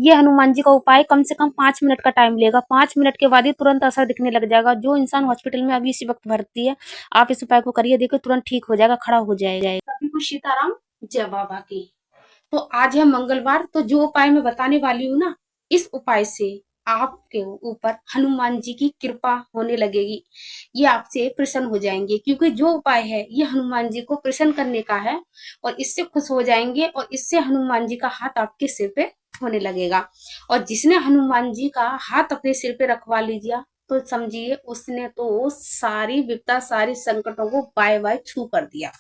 ये हनुमान जी का उपाय कम से कम 5 मिनट का टाइम लेगा। 5 मिनट के बाद ही तुरंत असर दिखने लग जाएगा। जो इंसान हॉस्पिटल में अभी इसी वक्त भर्ती है, आप इस उपाय को करिए, देखिए तुरंत ठीक हो जाएगा, खड़ा हो जाएगा। सभी को सीताराम, जय बाबा की। तो आज है मंगलवार, तो जो उपाय मैं बताने वाली हूँ ना, इस उपाय से आपके ऊपर हनुमान जी की कृपा होने लगेगी। ये आपसे प्रसन्न हो जाएंगे, क्योंकि जो उपाय है ये हनुमान जी को प्रसन्न करने का है, और इससे खुश हो जाएंगे, और इससे हनुमान जी का हाथ आपके सिर पे होने लगेगा। और जिसने हनुमान जी का हाथ अपने सिर पे रखवा लीजिए, तो समझिए उसने तो सारी विपदा, सारी संकटों को बाय बाय छू कर दिया।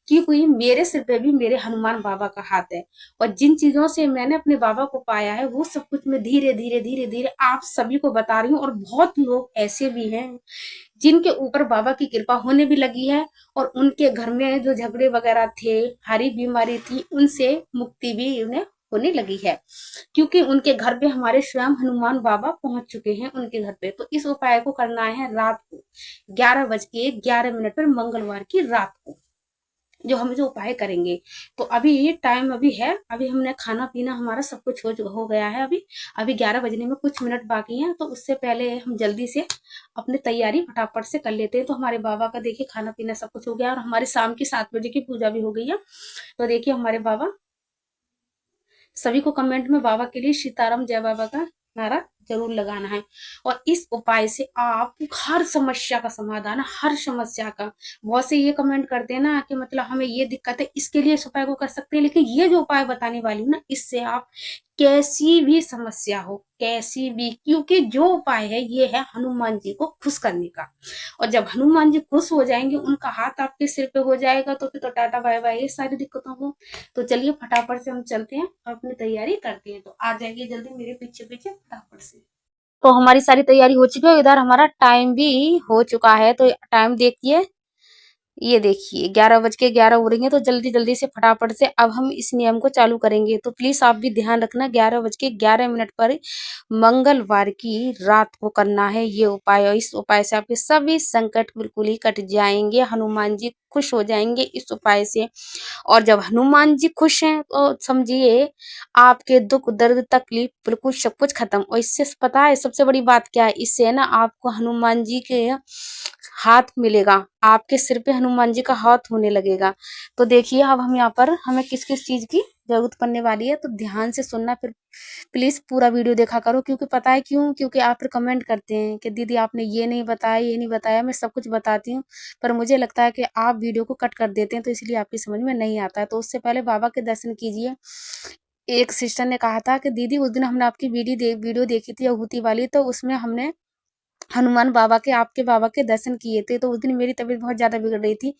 क्योंकि मेरे सिर पे भी मेरे हनुमान बाबा का हाथ है, और जिन चीजों से मैंने अपने बाबा को पाया है, वो सब कुछ मैं धीरे धीरे धीरे धीरे आप सभी को बता रही हूँ। और बहुत लोग ऐसे भी हैं जिनके ऊपर बाबा की कृपा होने भी लगी है, और उनके घर में जो झगड़े वगैरह थे, हरी बीमारी थी, उनसे मुक्ति भी उन्हें होने लगी है, क्योंकि उनके घर पे हमारे स्वयं हनुमान बाबा पहुंच चुके हैं उनके घर पे। तो इस उपाय को करना है रात को 11:11 पर, मंगलवार की रात को जो हम जो उपाय करेंगे। तो अभी टाइम अभी है, अभी हमने खाना पीना हमारा सब कुछ हो गया है। अभी अभी 11 बजने में कुछ मिनट बाकी हैं, तो उससे पहले हम जल्दी से अपनी तैयारी फटाफट से कर लेते हैं। तो हमारे बाबा का देखिए खाना पीना सब कुछ हो गया, और हमारी शाम की 7 बजे की पूजा भी हो गई है। तो देखिए हमारे बाबा, सभी को कमेंट में बाबा के लिए सीताराम जय बाबा का नारा जरूर लगाना है। और इस उपाय से आप हर समस्या का समाधान है, हर समस्या का। बहुत से ये कमेंट करते हैं ना कि मतलब हमें ये दिक्कत है, इसके लिए इस उपाय को कर सकते हैं, लेकिन ये जो उपाय बताने वाली हूँ ना, इससे आप कैसी भी समस्या हो, कैसी भी, क्योंकि जो उपाय है ये है हनुमान जी को खुश करने का। और जब हनुमान जी खुश हो जाएंगे, उनका हाथ आपके सिर पे हो जाएगा, तो फिर तो टाटा बाय बाय ये सारी दिक्कतों को। तो चलिए फटाफट से हम चलते हैं और अपनी तैयारी करते हैं। तो आ जाइए जल्दी मेरे पीछे पीछे फटाफट से। तो हमारी सारी तैयारी हो चुकी है, इधर हमारा टाइम भी हो चुका है। तो टाइम देखिए, ये देखिए 11:11 हो रही है। तो जल्दी जल्दी से फटाफट से अब हम इस नियम को चालू करेंगे। तो प्लीज आप भी ध्यान रखना, 11:11 पर मंगलवार की रात को करना है ये उपाय। और इस उपाय से आपके सभी संकट बिल्कुल ही कट जाएंगे, हनुमान जी खुश हो जाएंगे इस उपाय से। और जब हनुमान जी खुश हैं, तो समझिए आपके दुख दर्द तकलीफ बिल्कुल सब कुछ खत्म। और इससे पता है सबसे बड़ी बात क्या है, इससे है ना आपको हनुमान जी के हाथ मिलेगा, आपके सिर पे हनुमान जी का हाथ होने लगेगा। तो देखिए अब हम यहाँ पर हमें किस किस चीज की जरूरत पड़ने वाली है, तो ध्यान से सुनना, फिर प्लीज पूरा वीडियो देखा करो। क्योंकि पता है क्यों, क्योंकि आप फिर कमेंट करते हैं कि दीदी आपने ये नहीं बताया, ये नहीं बताया। मैं सब कुछ बताती हूँ, पर मुझे लगता है कि आप वीडियो को कट कर देते हैं, तो इसलिए आपकी समझ में नहीं आता है। तो उससे पहले बाबा के दर्शन कीजिए। एक सिस्टर ने कहा था कि दीदी उस दिन हमने आपकी वीडियो देखी थी आहुति वाली, तो उसमें हमने हनुमान बाबा के, आपके बाबा के दर्शन किए थे। तो उस दिन मेरी तबीयत बहुत ज़्यादा बिगड़ रही थी,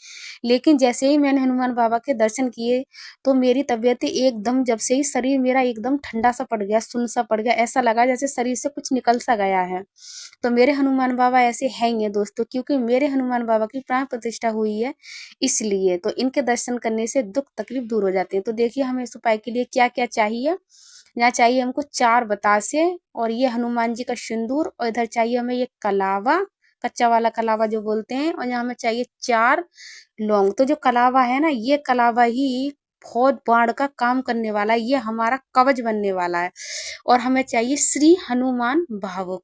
लेकिन जैसे ही मैंने हनुमान बाबा के दर्शन किए, तो मेरी तबीयत एकदम, जब से ही शरीर मेरा एकदम ठंडा सा पड़ गया, सुन्न सा पड़ गया, ऐसा लगा जैसे शरीर से कुछ निकल सा गया है। तो मेरे हनुमान बाबा ऐसे हैं ही हैं दोस्तों, क्योंकि मेरे हनुमान बाबा की प्राण प्रतिष्ठा हुई है, इसलिए तो इनके दर्शन करने से दुख तकलीफ दूर हो जाते हैं। तो देखिए हमें इस उपाय के लिए क्या क्या चाहिए। यहाँ चाहिए हमको 4 बतासे, और ये हनुमान जी का सिंदूर, और इधर चाहिए हमें ये कलावा, कच्चा वाला कलावा जो बोलते हैं, और यहाँ हमें चाहिए 4 लौंग। तो जो कलावा है ना, ये कलावा ही बहुत बाढ़ का काम करने वाला है, ये हमारा कवच बनने वाला है। और हमें चाहिए श्री हनुमान भावुक।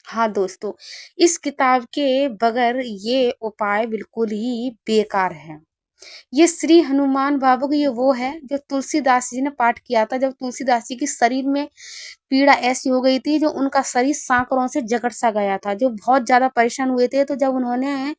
हाँ दोस्तों, इस किताब के बगैर ये उपाय बिल्कुल ही बेकार है। ये श्री हनुमान भावुक ये वो है जो तुलसीदास जी ने पाठ किया था, जब तुलसीदास जी के शरीर में पीड़ा ऐसी हो गई थी, जो उनका शरीर सांकरों से जकड़ सा गया था, जो बहुत ज्यादा परेशान हुए थे। तो जब उन्होंने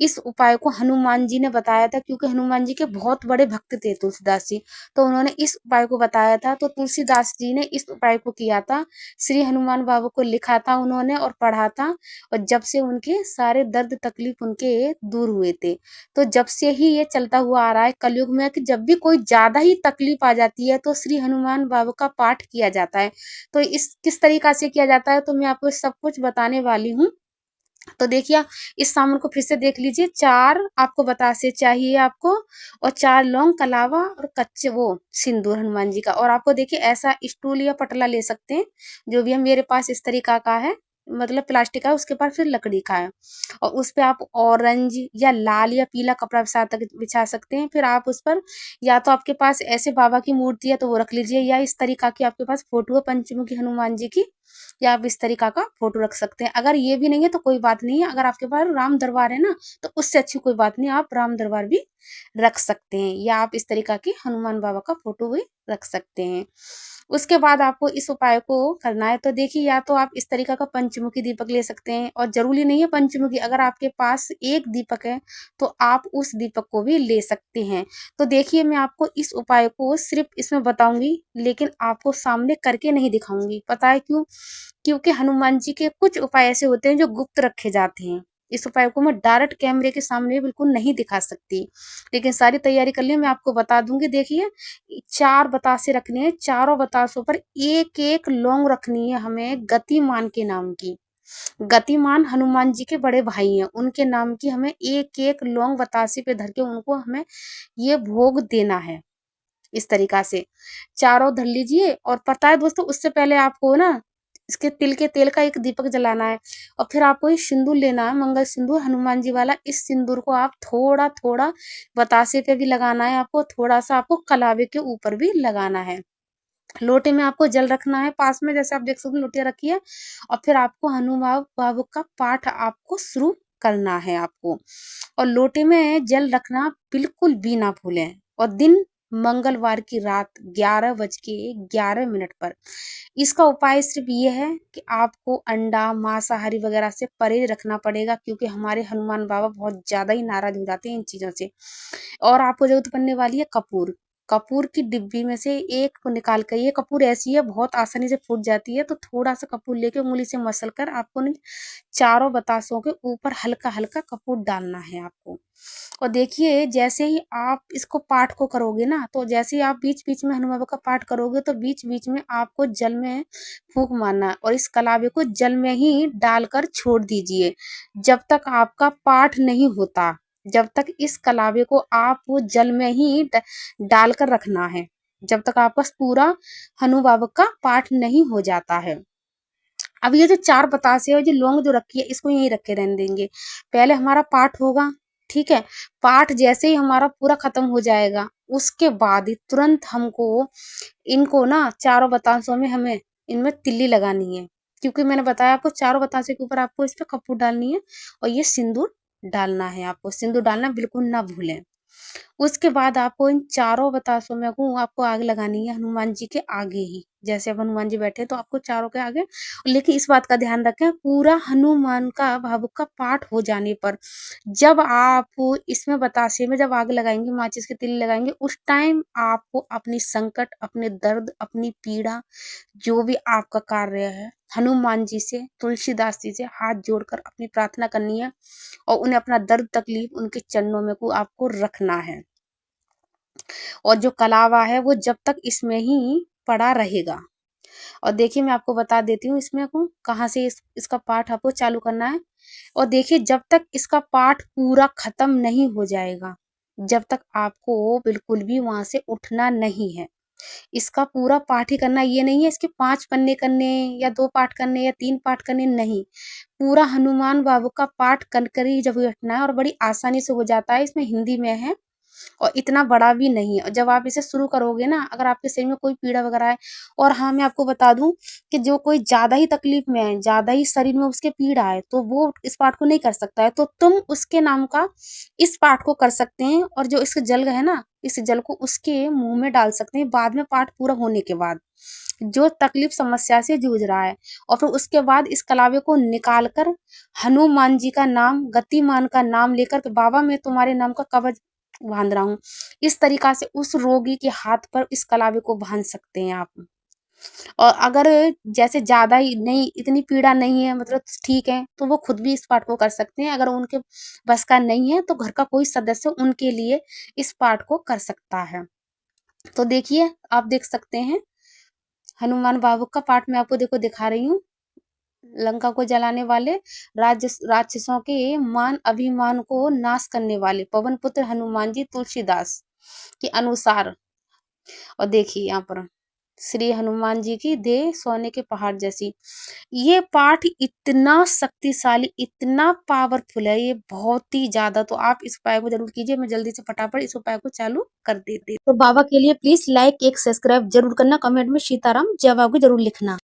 इस उपाय को हनुमान जी ने बताया था, क्योंकि हनुमान जी के बहुत बड़े भक्त थे तुलसीदास जी, तो उन्होंने इस उपाय को बताया था। तो तुलसीदास जी ने इस उपाय को किया था, श्री हनुमान बाबू को लिखा था उन्होंने और पढ़ा था, और जब से उनके सारे दर्द तकलीफ उनके दूर हुए थे। तो जब से ही ये चलता हुआ आ रहा है कलयुग में, कि जब भी कोई ज्यादा ही तकलीफ आ जाती है, तो श्री हनुमान बाबू का पाठ किया जाता है। तो इस किस तरीका से किया जाता है, तो मैं आपको सब कुछ बताने वाली हूँ। तो देखिए इस सामान को फिर से देख लीजिए। 4 आपको बतासे चाहिए आपको, और 4 लौंग, कलावा, और कच्चे वो सिंदूर हनुमान जी का। और आपको देखिए ऐसा स्टूल या पटला ले सकते हैं, जो भी है, मेरे पास इस तरीका का है। मतलब प्लास्टिक का है, उसके ऊपर फिर लकड़ी का है, और उस पे आप ऑरेंज या लाल या पीला कपड़ा बिछा सकते हैं। फिर आप उस पर, या तो आपके पास ऐसे बाबा की मूर्ति है तो वो रख लीजिए, या इस तरीका की आपके पास फोटो है पंचमुखी हनुमान जी की, या आप इस तरीका का फोटो रख सकते हैं। अगर ये भी नहीं है तो कोई बात नहीं है, अगर आपके पास राम दरबार है ना तो उससे अच्छी कोई बात नहीं, आप राम दरबार भी रख सकते हैं, या आप इस तरीका की हनुमान बाबा का फोटो भी रख सकते हैं। उसके बाद आपको इस उपाय को करना है, तो देखिए या तो आप इस तरीका का पंचमुखी दीपक ले सकते हैं, और जरूरी नहीं है पंचमुखी, अगर आपके पास एक दीपक है तो आप उस दीपक को भी ले सकते हैं। तो देखिए मैं आपको इस उपाय को सिर्फ इसमें बताऊंगी, लेकिन आपको सामने करके नहीं दिखाऊंगी। पता है क्यों? क्योंकि हनुमान जी के कुछ उपाय ऐसे होते हैं जो गुप्त रखे जाते हैं। इस उपाय को मैं डायरेक्ट कैमरे के सामने बिल्कुल नहीं दिखा सकती, लेकिन सारी तैयारी कर ली, मैं आपको बता दूंगी। देखिए 4 बतासे रखने हैं, चारों बतासों पर एक एक लौंग रखनी है हमें गतिमान के नाम की। गतिमान हनुमान जी के बड़े भाई हैं, उनके नाम की हमें एक एक लौंग बतासे पे धर के उनको हमें ये भोग देना है। इस तरीका से चारों धर लीजिए, और पता है दोस्तों, उससे पहले आपको ना इसके तिल के तेल का एक दीपक जलाना है, और फिर आपको ये सिंदूर लेना है, मंगल सिंदूर हनुमान जी वाला। इस सिंदूर को आप थोड़ा थोड़ा बतासे पे भी लगाना है आपको, थोड़ा सा आपको कलावे के ऊपर भी लगाना है। लोटे में आपको जल रखना है पास में, जैसे आप देख सकते हैं लोटिया रखी है, और फिर आपको हनुमान बाबू का पाठ आपको शुरू करना है आपको। और लोटे में जल रखना बिल्कुल भी ना भूलें। और दिन मंगलवार की रात 11:11 पर। इसका उपाय सिर्फ ये है कि आपको अंडा मांसाहारी वगैरह से परहेज रखना पड़ेगा, क्योंकि हमारे हनुमान बाबा बहुत ज्यादा ही नाराज हो जाते हैं इन चीजों से। और आपको जरूरत पड़ने वाली है कपूर। कपूर की डिब्बी में से एक को निकाल कर, ये कपूर ऐसी है बहुत आसानी से फूट जाती है, तो थोड़ा सा कपूर लेके उंगली से मसल कर आपको नहीं, चारों बतासों के ऊपर हल्का हल्का कपूर डालना है आपको। और देखिए जैसे ही आप इसको पाठ को करोगे ना, तो जैसे ही आप बीच बीच में हनुमान बाबा का पाठ करोगे तो बीच बीच में आपको जल में फूंक मारना है, और इस कलावे को जल में ही डालकर छोड़ दीजिए जब तक आपका पाठ नहीं होता। जब तक इस कलावे को आप वो जल में ही डालकर रखना है, जब तक आपका पूरा हनु बाबा का पाठ नहीं हो जाता है। अब ये जो 4 बतासे और जो लौंग जो रखी है इसको यहीं रखे रहने देंगे। पहले हमारा पाठ होगा, ठीक है? पाठ जैसे ही हमारा पूरा खत्म हो जाएगा, उसके बाद ही तुरंत हमको इनको ना चारों बतासों में हमें इनमें तिल्ली लगानी है, क्योंकि मैंने बताया आपको चारों बतासे के ऊपर आपको इस पे कपूर डालनी है, और ये सिंदूर डालना है आपको। सिंदूर डालना बिल्कुल ना भूलें। उसके बाद आपको इन चारों बतासों में को आपको आग लगानी है हनुमान जी के आगे ही। जैसे अब हनुमान जी बैठे हैं तो आपको चारों के आगे, लेकिन इस बात का ध्यान रखें पूरा हनुमान का भावुक का पाठ हो जाने पर, जब आप इसमें बतासे में जब आग लगाएंगे, माचिस के तिल लगाएंगे, उस टाइम आपको अपनी संकट, अपने दर्द, अपनी पीड़ा, जो भी आपका कार्य है, हनुमान जी से, तुलसीदास जी से हाथ जोड़कर अपनी प्रार्थना करनी है, और उन्हें अपना दर्द तकलीफ उनके चरणों में को आपको रखना है। और जो कलावा है वो जब तक इसमें ही पड़ा रहेगा। और देखिए मैं आपको बता देती हूँ इसमें को कहाँ से इसका पाठ आपको चालू करना है। और देखिए जब तक इसका पाठ पूरा खत्म नहीं हो जाएगा, जब तक आपको बिल्कुल भी वहां से उठना नहीं है। इसका पूरा पाठ ही करना, ये नहीं है इसके 5 पन्ने करने, या 2 पाठ करने, या 3 पाठ करने, नहीं। पूरा हनुमान बाबू का पाठ कर ही जब उठना है, और बड़ी आसानी से हो जाता है। इसमें हिंदी में है और इतना बड़ा भी नहीं है। और जब आप इसे शुरू करोगे ना, अगर आपके शरीर में कोई पीड़ा वगैरह है, और हाँ मैं आपको बता दूं कि जो कोई ज्यादा ही तकलीफ में है, ज्यादा ही शरीर में उसके पीड़ा है, तो वो इस पाठ को नहीं कर सकता है, तो तुम उसके नाम का इस पाठ को कर सकते हैं। और जो इसका जल है ना, इस जल को उसके मुंह में डाल सकते हैं बाद में, पाठ पूरा होने के बाद, जो तकलीफ समस्या से जूझ रहा है। और फिर उसके बाद इस कलावे को निकाल कर हनुमान जी का नाम, गतिमान का नाम लेकर के, बाबा मैं तुम्हारे नाम का कवच बांध रहा हूँ, इस तरीका से उस रोगी के हाथ पर इस कलावे को बांध सकते हैं आप। और अगर जैसे ज्यादा ही नहीं, इतनी पीड़ा नहीं है, मतलब ठीक है, तो वो खुद भी इस पाठ को कर सकते हैं। अगर उनके बस का नहीं है तो घर का कोई सदस्य उनके लिए इस पाठ को कर सकता है। तो देखिए आप देख सकते हैं हनुमान बाबू का पाठ मैं आपको देखो दिखा रही हूँ। लंका को जलाने वाले राक्षसों के मान अभिमान को नाश करने वाले पवन पुत्र हनुमान जी तुलसीदास के अनुसार। और देखिए यहाँ पर श्री हनुमान जी की देह सोने के पहाड़ जैसी। ये पाठ इतना शक्तिशाली, इतना पावरफुल है, ये बहुत ही ज्यादा। तो आप इस उपाय को जरूर कीजिए। मैं जल्दी से फटाफट इस उपाय को चालू कर देती हूँ। तो बाबा के लिए प्लीज लाइक एक सब्सक्राइब जरूर करना, कमेंट में सीताराम जय बाबा जरूर लिखना।